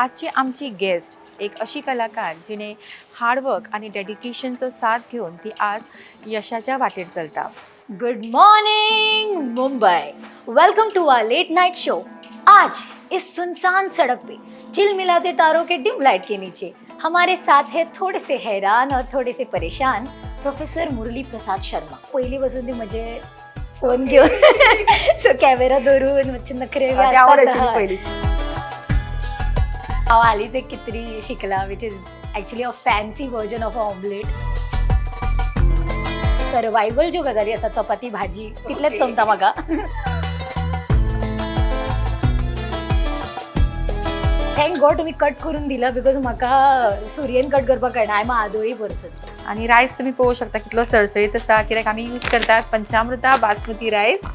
आजची आमची गेस्ट एक अशी कलाकार जिने हार्डवर्क आणि डेडिकेशनचं साथ घेऊन ती आज यशाच्या वाटेत चलता. Good morning Mumbai, welcome to our late night show. आज इस सुनसान सड़क पे चिलमिलाते तारों के डिम लाइट के नीचे हमारे साथ है थोड़े से हैरान और थोड़े से परेशान प्रोफेसर मुरली प्रसाद शर्मा. पहिली बसून ती म्हणजे फोन घेऊन सो कॅमेरा धरून म्हणजे नखरे पहिलीच आलीच एक कितरी शिकला which is actually a fancy version of omelette. Survival ज्यो गजाली आसा चपाती भाजी तितलेच जमता म्हाका. थँक गॉड तुम्ही कट करून दिला बिकॉज म्हाका सुर्यन कट करपाक कळना. आय एम अ आदोळी पर्सन. आणि रायस तुम्ही पळोवंक शकता कितलो सळसळीत आसा, कित्याक आमी यूज करतात पंचामृता बासमती रायस.